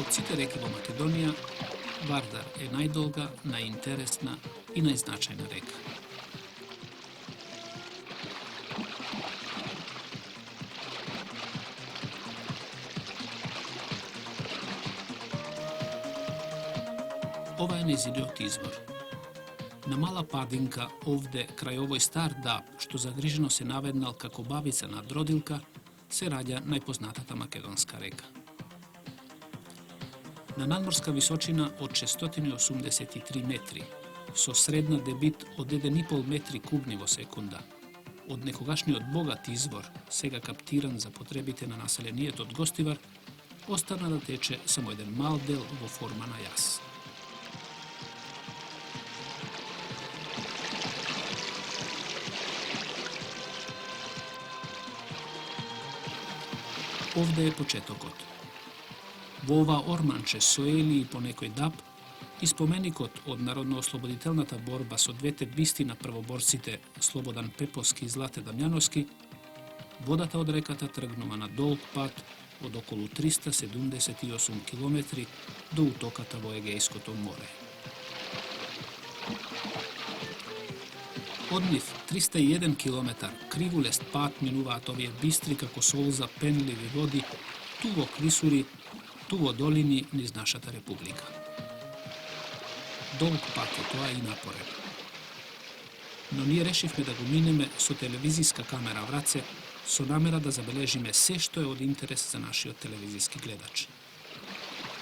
Од сите реки во Македонија, Вардар е најдолга, најинтересна и најзначајна река. Ова е нејзиниот извор. На мала падинка овде, крај овој стар даб, што загрижено се наведнал како бабица над родилка, се раѓа најпознатата македонска река. На надморска височина од 683 метри, со средна дебит од 1,5 метри кубни во секунда, од некогашниот богат извор, сега каптиран за потребите на населението од Гостивар, остана да тече само еден мал дел во форма на јас. Овде е почетокот. Во ова орманче со елии по некој даб и споменикот од народно-ослободителната борба со двете бисти на првоборците Слободан Пеповски и Злате Дамјановски, водата од реката тргнува на долг пат од околу 378 километри до утоката во Егејското море. Од нив 301 километар кривулест пат минуваат овие бистри како солза пенливи води, ту во клисури, ту во долини низ нашата република. Долг пат е тоа и напорен. Но ние решивме да го минеме со телевизиска камера в раце, со намера да забележиме се што е од интерес за нашиот телевизиски гледач.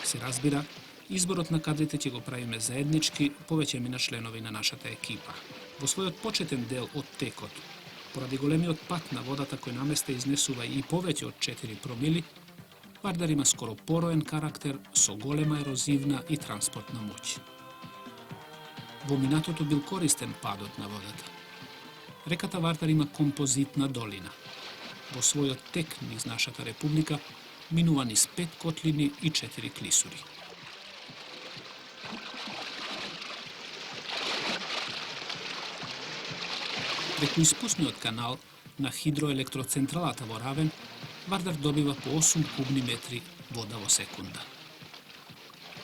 Се разбира, изборот на кадрите ќе го правиме заеднички, повеќе мина членови на нашата екипа. Во својот почетен дел од текот, поради големиот пат на водата кој наместе изнесува и повеќе од 4 промили, Вардар има скоро пороен карактер со голема ерозивна и транспортна моќ. Во минатото бил користен падот на водата. Реката Вардар има композитна долина. Во својот тек низ нашата република минува низ 5 котлини и 4 клисури. Преку испусниот канал на хидроелектроцентралата во Равен, Вардар добива по 8 кубни метри вода во секунда.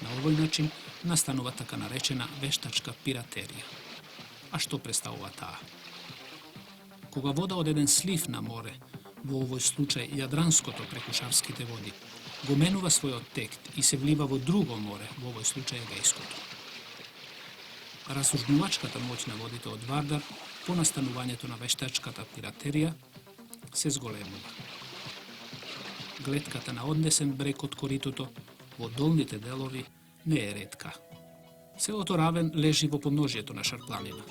На овој начин настанува така наречена вештачка пиратерија. А што представува таа? Кога вода од еден слив на море, во овој случај Јадранското преку Шарските води, го менува својот тек и се влива во друго море, во овој случај Егејското. Разурнувачката моќ на водите од Вардар по настанувањето на вештачката пиратерија се зголемува. Глетката на однесен брег од коритото во долните делови не е ретка. Селото Равен лежи во подножјето на Шарпланина.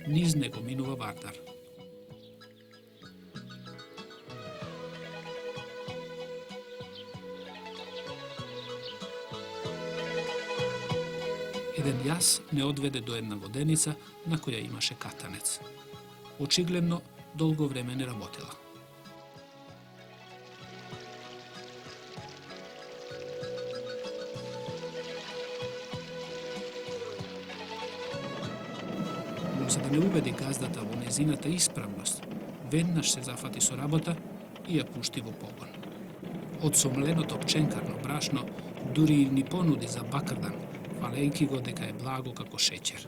Низ него минува Вардар. Еден јас не одведе до една воденица на која имаше катанец. Очигледно, долго време не работела. Но за да не убеди газдата во незината исправност, веднаш се зафати со работа и ја пушти во погон. Од сомленото пченкарно брашно дури ни понуди за бакрдан, фалејки го дека е благо како шеќер.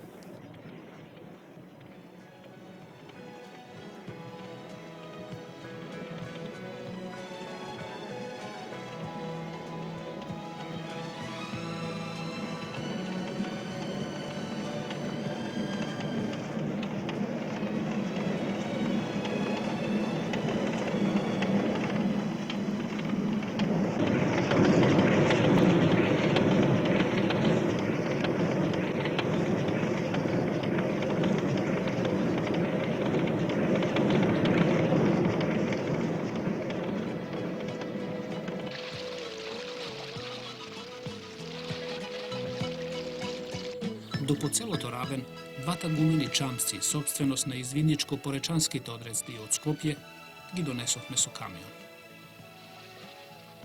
До по целото Равен, двата гумени чамци, собственост на извиничко-поречанските одредзи од Скопје, ги донесовме со камион.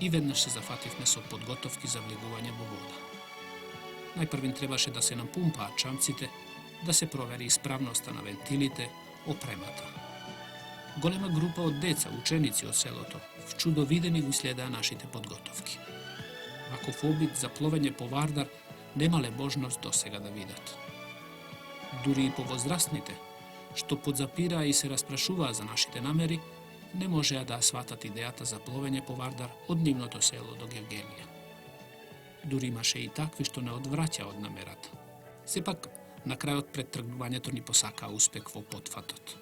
И веднаш се зафативме со подготовки за влегување во вода. Најпрвин требаше да се напумпаат чамците, да се провери исправноста на вентилите, опремата. Голема група од деца, ученици од селото, вчудовидени го следеа нашите подготовки. Ако во обид за пловење по Вардар немале можност досега да видат. Дури и повозрастните, што подзапираа и се распрашуваа за нашите намери, не можеа да сватат идејата за пловење по Вардар од нивното село до Гевгелија. Дури имаше и такви што не одвраќаа од намерата. Сепак, на крајот пред тргнувањето ни посакаа успех во потфатот.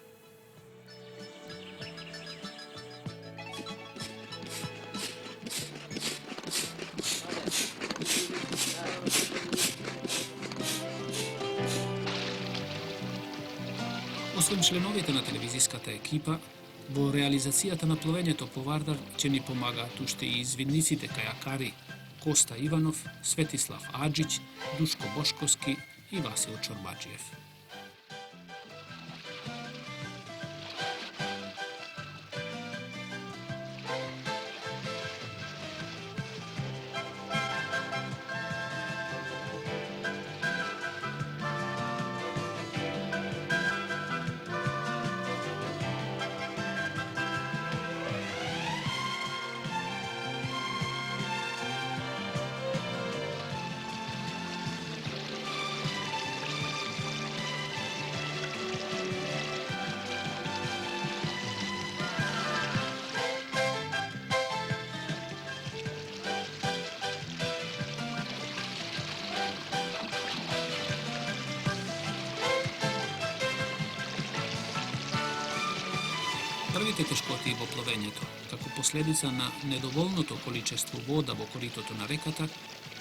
Освен членовите на телевизиската екипа, во реализацијата на пловењето по Вардар ќе ни помагаат уште и извидниците кајакари Коста Иванов, Светислав Аџиќ, Душко Бошковски и Васил Чорбаџиев. Првите тешкоти во пловењето, како последица на недоволното количество вода во коритото на реката,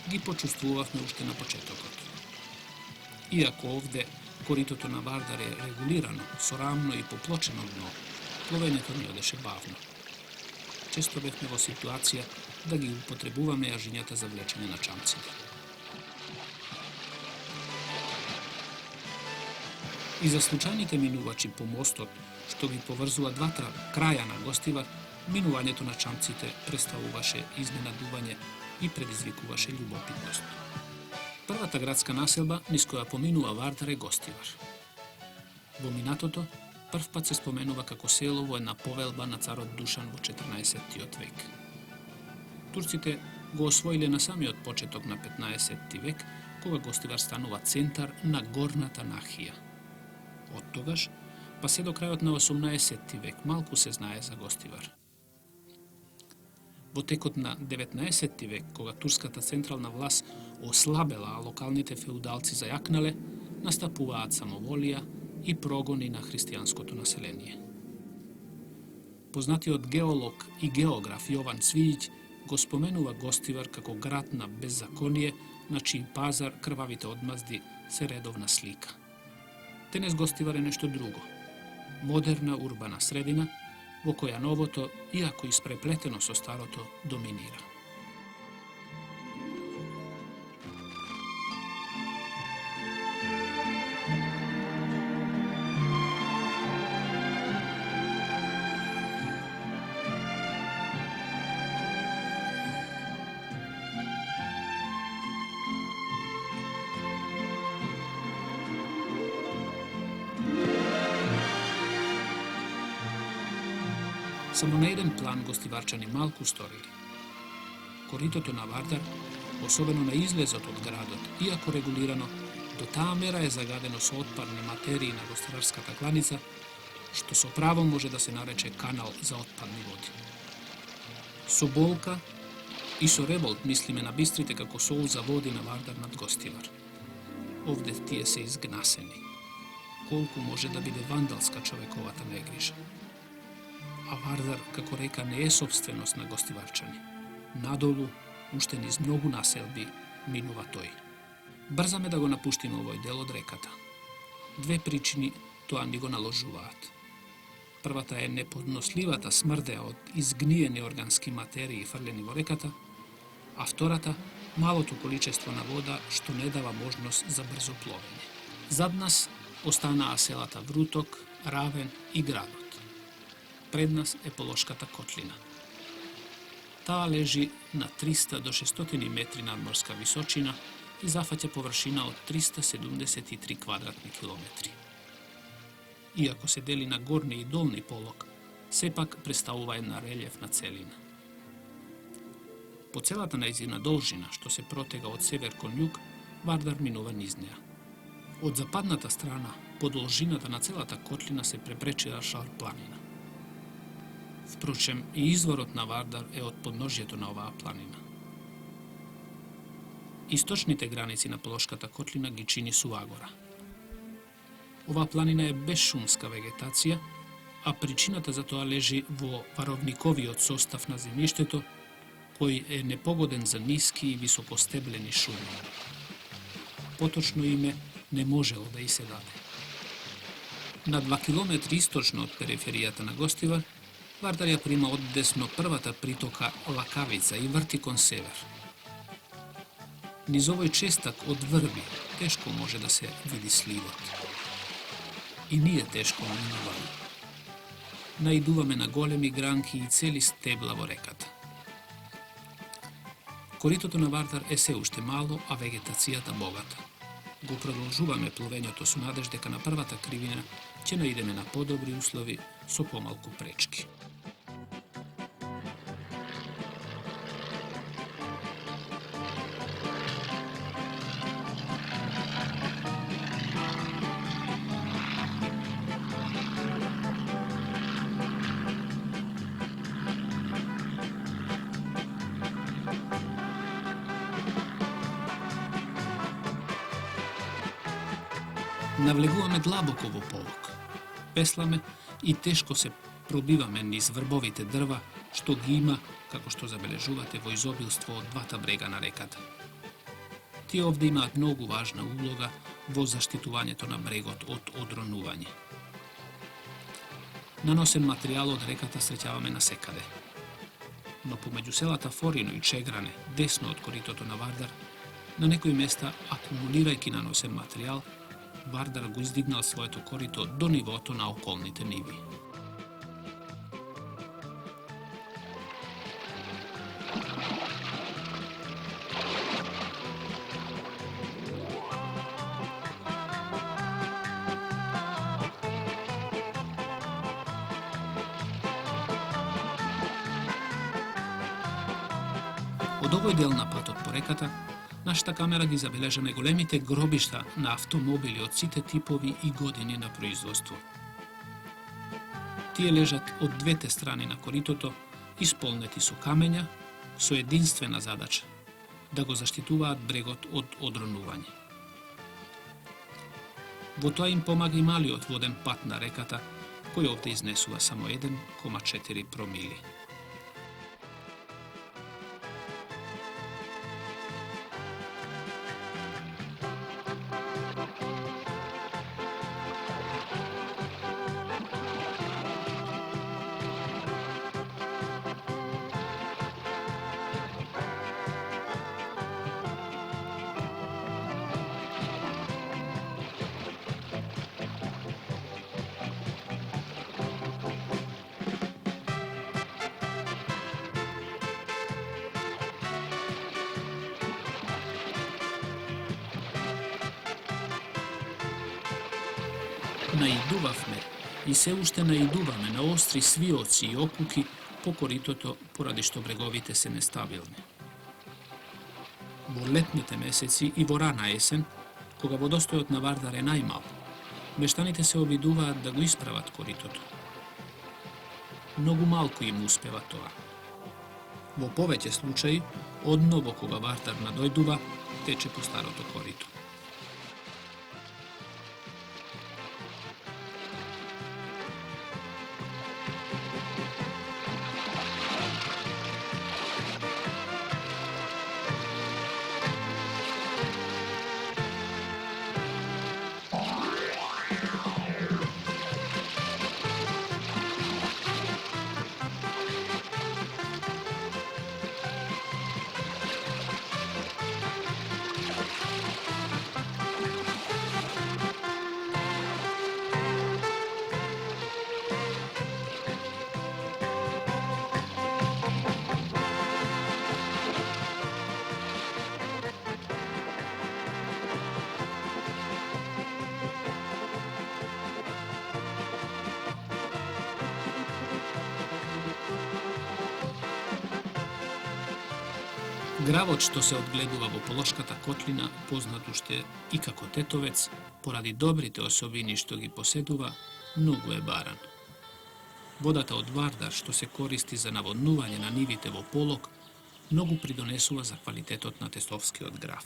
ги почувствувавме уште на почетокот. Иако овде коритото на Вардар е регулирано, со рамно и поплочено дно, пловењето ни одеше бавно. Често бевме во ситуација да ги употребуваме јажињата за влечење на чамците. И за случајните минувачи по мостот, што ги поврзува двата краја на Гостивар, минувањето на чамците представуваше изненадување и предизвикуваше љубопитност. Првата градска населба низ која поминува Вардар е Гостивар. Во минатото, прв пат се споменува како село во една повелба на царот Душан во 14. век. Турците го освоиле на самиот почеток на 15. век, кога Гостивар станува центар на горната Нахија. Од тогаш, па се до крајот на 18. век малку се знае за Гостивар. Во текот на 19. век, кога турската централна власт ослабела, а локалните феудалци зајакнале, настапуваат самоволија и прогони на христијанското население. Познатиот геолог и географ Јован Цвијиќ го споменува Гостивар како град на беззаконие, на чиј пазар крвавите одмазди се редовна слика. Денес Гостивар е нешто друго. Модерна урбана средина, во која новото, иако испреплетено со старото, доминира. Само на еден план гостиварчани малку сторили. Коритото на Вардар, особено на излезот од градот, иако регулирано, до таа мера е загадено со отпадни материи на гостиварската кланица, што со право може да се нарече канал за отпадни води. Со болка и со револт мислиме на бистрите како солза води на Вардар над Гостивар. Овде тие се изгнасени. Колку може да биде вандалска човековата негрижа. А Вардар, како река, не е собственост на гостиварчани. Надолу, уште низ многу населби, минува тој. Брзаме да го напуштиме овој дел од реката. Две причини тоа ни го наложуваат. Првата е неподносливата смрдеа од изгниени органски материи фрлени во реката, а втората – малото количество на вода што не дава можност за брзо пловење. Зад нас останаа селата Вруток, Равен и градот. Пред нас е Полошката котлина. Таа лежи на 300 до 600 метри надморска височина и зафаќа површина од 373 квадратни километри. Иако се дели на горни и долни полог, сепак представува една релјефна целина. По целата најзина должина, што се протега од север кон југ, Вардар минува низ неа. Од западната страна, по должината на целата котлина се препречира Шар планина. Впрочем, и изворот на Вардар е од подножјето на оваа планина. Источните граници на Полошката котлина ги чини Сувагора. Оваа планина е без шумска вегетација, а причината за тоа лежи во варовниковиот состав на земјиштето, кој е непогоден за ниски и високостеблени шуми. Поточно име не можело да и се даде. На 2 километри источно од периферијата на Гостивар, Вардар ја прима од десно првата притока Лакавица и врти кон север. Низ овој честак од врви тешко може да се види сливот. И ние тешко минуваме. Наидуваме на големи гранки и цели стебла во реката. Коритото на Вардар е се уште мало, а вегетацијата богата. Го продолжуваме пловењето со надеж дека на првата кривина ќе наидеме на подобри услови со помалку пречки. Навлегуваме длабоко во полог. Песламе и тешко се пробиваме низ врбовите дрва, што ги има, како што забележувате, во изобилство од двата брега на реката. Тие овде имаат многу важна улога во заштитувањето на брегот од одронување. Наносен материјал од реката среќаваме насекаде. Но помеѓу селата Форино и Чегране, десно од коритото на Вардар, на некои места, акумулирајќи наносен материјал, Вардар го издигнал своето корито до нивото на околните ниви. Од овој дел на патот по реката, нашата камера ги забележа најголемите гробишта на автомобили од сите типови и години на производство. Тие лежат од двете страни на коритото, исполнети со камења, со единствена задача да го заштитуваат брегот од одронување. Во тоа им помага и малиот воден пат на реката, кој овде изнесува само 1,4 промили. Наидувавме и се уште наидуваме на остри свиоци и окуки по коритото, поради што бреговите се нестабилни. Во летните месеци и во рана есен, кога водостојот на Вардар е најмал, мештаните се обидуваат да го исправат коритото. Многу малку им успева тоа. Во повеќе случаи, одново кога Вардар надојдува, тече по старото корито. Gravot što se odgledува во Полошката котлина, познат уште и како Тетовец, поради добрите особини што ги поседува, многу е баран. Водата од Вардар што се користи за наводнување на нивите во Полог, многу придонесува за квалитетот на Тетовскиот граф.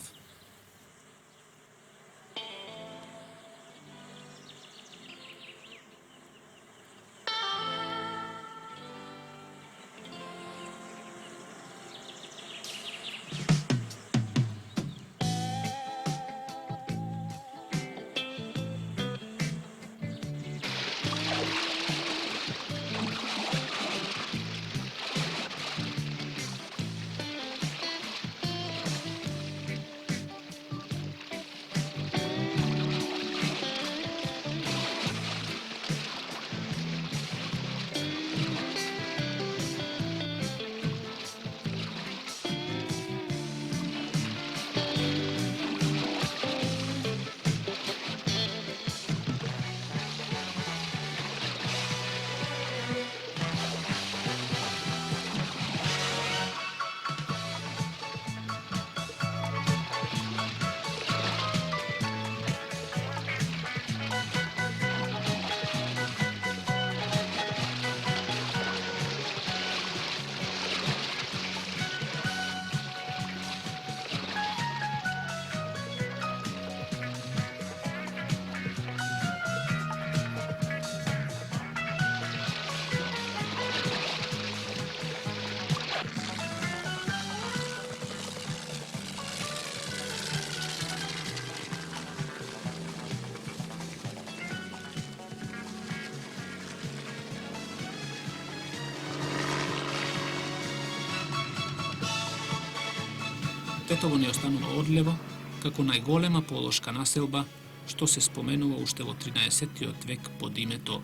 Тетово не останува одлево, како најголема полошка населба, што се споменува уште во 13-тиот век под името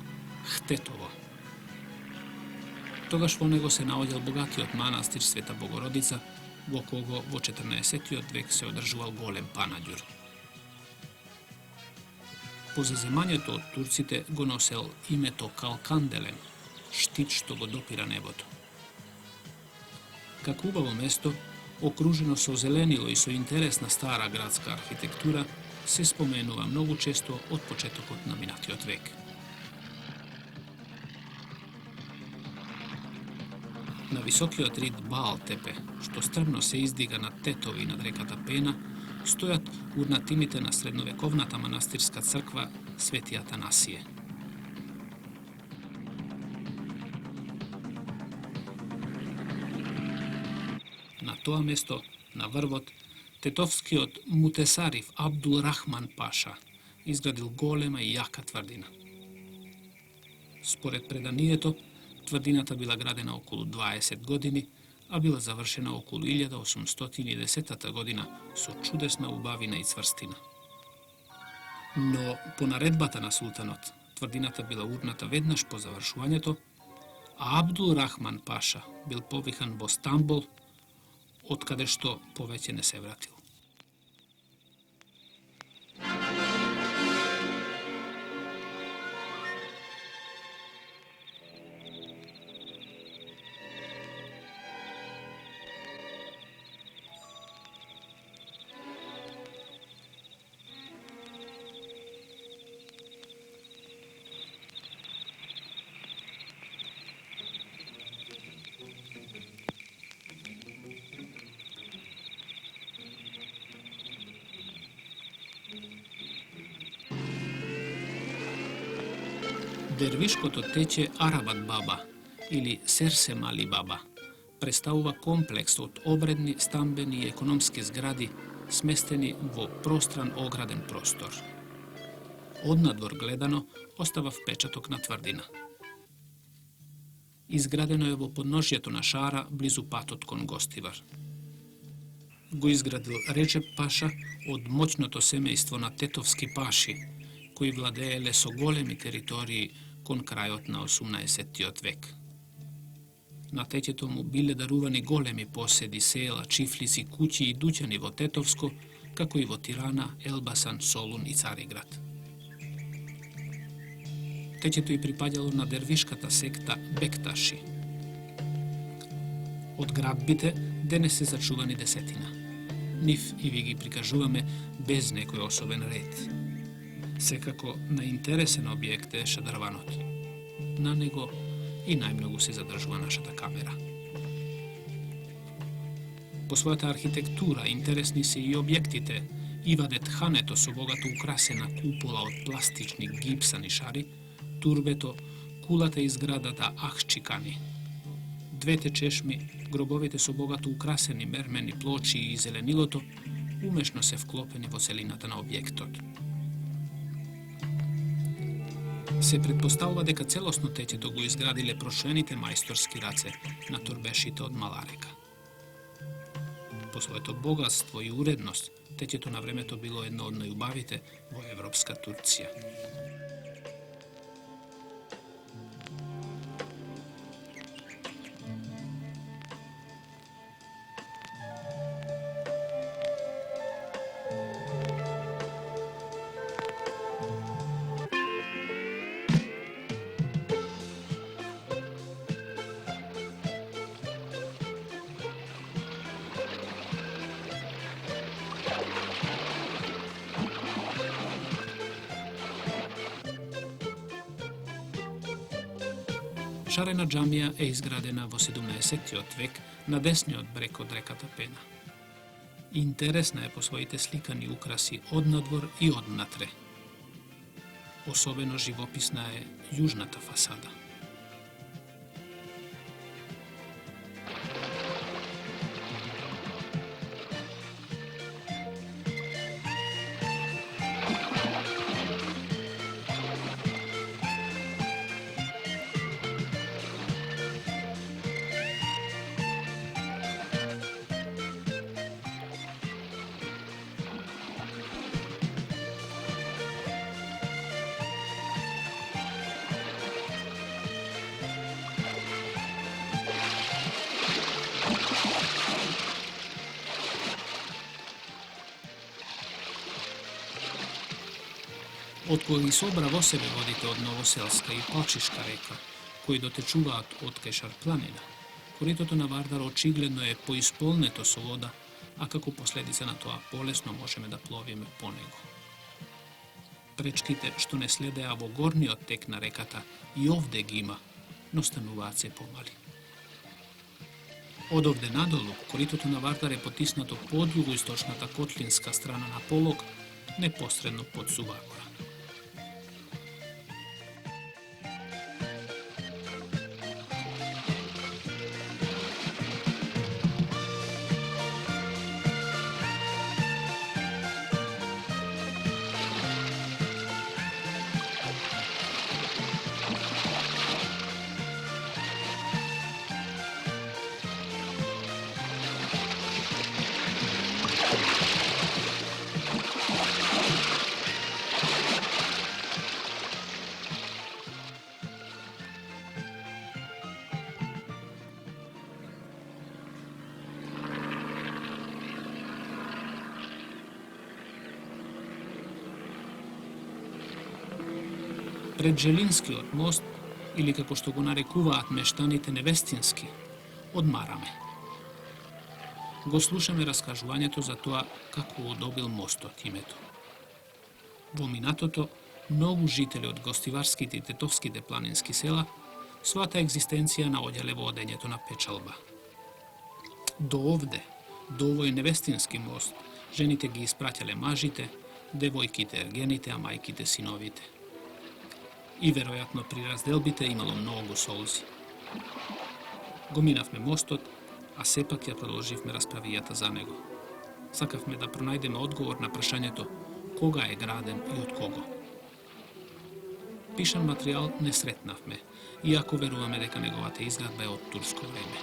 Хтетово. Тогаш во него се наоѓал богатиот манастир Света Богородица, во кого во 14-тиот век се одржувал голем панаѓур. По заземањето од турците го носел името Калканделен, штит што го допира небото. Како убаво место, окружено со зеленило и со интересна стара градска архитектура, се споменува многу често од почетокот на минатиот век. На високиот рид Баалтепе, што стрмно се издига над Тетово и над реката Пена, стојат урнатините на средновековната манастирска црква Свети Атанасије. На тоа место, на врвот, тетовскиот мутесарив Абдул Рахман Паша изградил голема и јака тврдина. Според преданието, тврдината била градена околу 20 години, а била завршена околу 1810 година со чудесна убавина и цврстина. Но по наредбата на султанот, тврдината била урната веднаш по завршувањето, а Абдул Рахман Паша бил повихан во Стамбул, од каде што повеќе не се вратил. Дервишкото тече Арабат Баба или Серсем Али Баба представува комплекс од обредни, стамбени и економски згради сместени во простран ограден простор. Однадвор гледано остава впечаток на тврдина. Изградено е во подножјето на шара близу патот кон Гостивар. Го изградил Реджеп Паша од моќното семејство на тетовски паши, кои владееле со големи територии кон крајот на 18-тиот век. На тетето му биле дарувани големи поседи, села, чифлици, куќи и дуќани во Тетовско, како и во Тирана, Елбасан, Солун и Цариград. Тетето и припаѓало на дервишката секта Бекташи. Od gradbite денес се зачувани десетина. Нив и ви ги прикажуваме без некој особен ред. Секако на интересен објект е шадрванот. На него и најмногу се задржува нашата камера. По својата архитектура интересни се и објектите. Иваде тхането со богато украсена купола од пластични гипсани шари, турбето, кулата и зградата Ахчикани. Двете чешми, гробовите со богато украсени мермени плочи и зеленилото, умешно се вклопени во целината на објектот. Се предпоставува дека целосно теќето го изградиле прошлените мајсторски раце на турбешите од Маларека. По своето богатство и уредност, теќето на времето било едно од најубавите во европска Турција. Шарена џамија е изградена во 17. век на десниот брег од реката Пена. Интересна е по своите сликани украси однадвор и однатре. Особено живописна е јужната фасада. Од кои собра во себе водите од Новоселска и Палчишка река, кои дотечуваат од Кајшар планина, коритото на Вардар очигледно е поисполнето со вода, а како последица на тоа полесно можеме да пловиме по него. Пречките што не следеа во горниот тек на реката и овде ги има, но стануваат се помали. Од овде надолу, коритото на Вардар е потиснато под југоисточната котлинска страна на полог, непосредно под Сувагора. Пред Желинскиот мост, или како што го нарекуваат мештаните Невестински, одмараме. Го слушаме раскажувањето за тоа како одобил мостот името. Во минатото, многу жители од гостиварските и тетовските планински села својата екзистенција наоѓале во одењето на печалба. До овде, до овој Невестински мост, жените ги испраќале мажите, девојките ергените, а мајките синовите. И веројатно при разделбите имало многу солзи. Го минавме мостот, а сепак ја продолживме расправијата за него. Сакавме да пронајдеме одговор на прашањето кога е граден и од кого. Пишан материјал не сретнавме, иако веруваме дека неговата изградба е од турско време.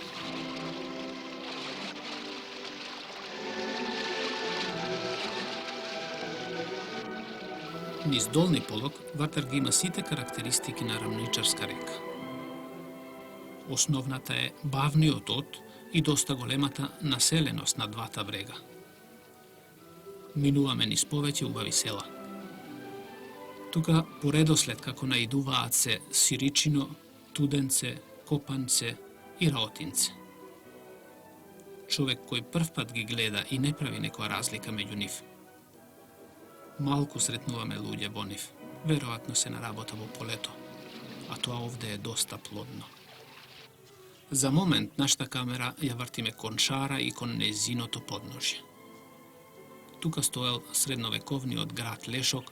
Низ долни полог, Вардар ги има сите карактеристики на рамничарска река. Основната е бавниот од и доста големата населеност на двата брега. Минуваме низ повеќе убави села. Тука по редослед како наидуваат се Сиричино, Туденце, Копанце и Раотинце. човек кој првпат ги гледа и не прави некоја разлика меѓу нив. Малку сретнуваме луѓе во нив, веројатно се на работа во полето, а тоа овде е доста плодно. За момент нашата камера ја вртиме кон шара и кон незиното подножје. Тука стоел средновековниот град Лешок,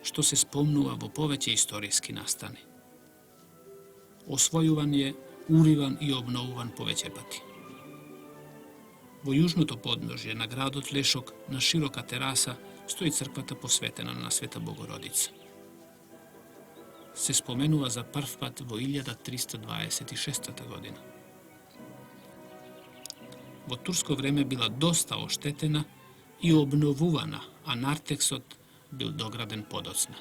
што се спомнува во повеќе историски настани. Освојуван е, уриван и обновуван повеќе пати. Во јужното подножје на градот Лешок, на широка тераса, стои црквата посветена на Света Богородица. Се споменува за прв пат во 1326 година. Во турско време била доста оштетена и обновувана, а нартексот бил дограден подоцна.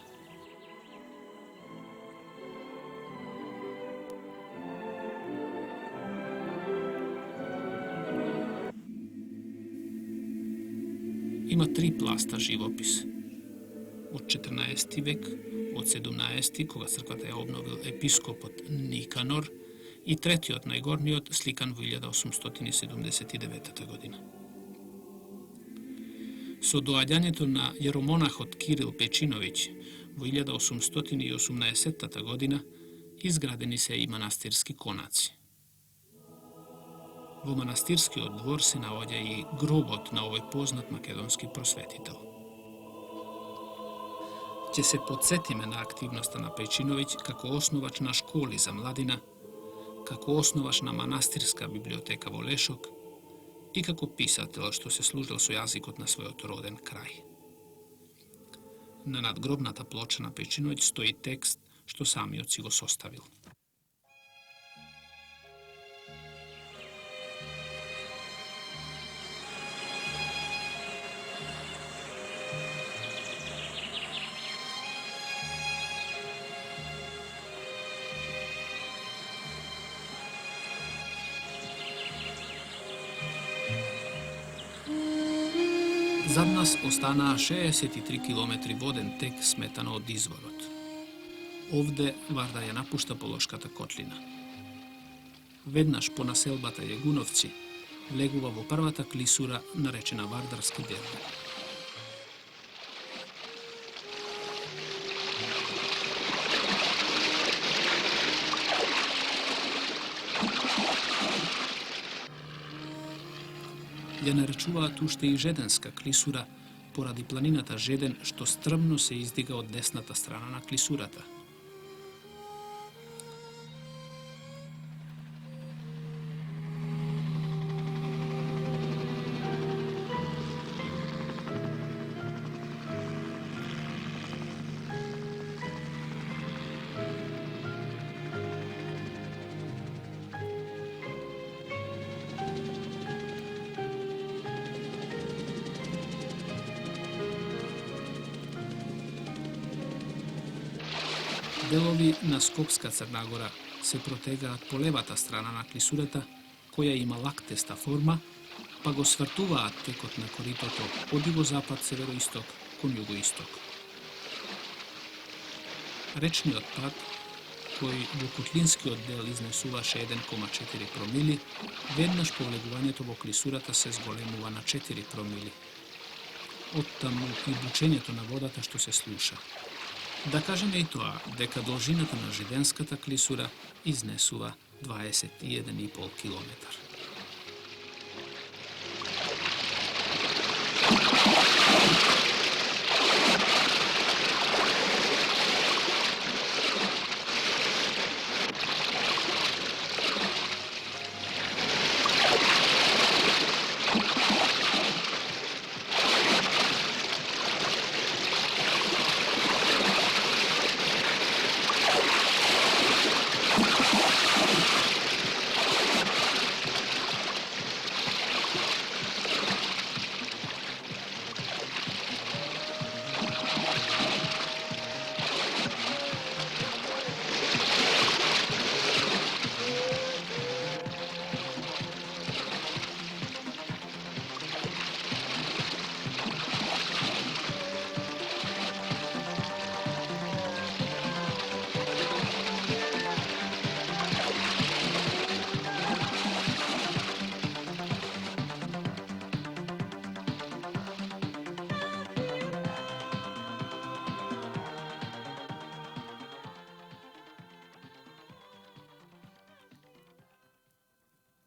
Има три пласта живопис. Од 14 век, од 17, кога црквата ја обновил епископот Никанор, и третиот, најгорниот, сликан во 1879 година. Со доаѓањето на јеромонахот Кирил Печиновиќ во 1818 година изградени се и манастирски конаци. Во манастирскиот двор се наоѓа и гробот на овој познат македонски просветител. Ќе се подсетиме на активноста на Печиновиќ како основач на школи за младина, како основач на манастирска библиотека во Лешок и како писател што се служил со јазикот на својот роден крај. На надгробната плоча на Печиновиќ стои текст што самиот си го составил. Зад нас останаа 63 километри воден тек сметано од изворот. Овде Варда ја напушта Полошката котлина. Веднаш по населбата Јегуновци влегува во првата клисура наречена Вардарски дел. Ја наречуваат уште и Жеденска клисура поради планината Жеден што стрмно се издига од десната страна на клисурата. Делови на Скопска Црнагора се протегаат по левата страна на клисурата, која има лактеста форма, па го свртуваат текот на коритото од југозапад-североисток кон југоисток. Речниот пат, кој во котлинскиот дел изнесуваше 1,4 промили, веднаш по влегувањето во клисурата се зголемува на 4 промили. Оттаму и бучењето на водата што се слуша. Да кажеме и тоа, дека должината на Жиденската клисура изнесува 21,5 километар.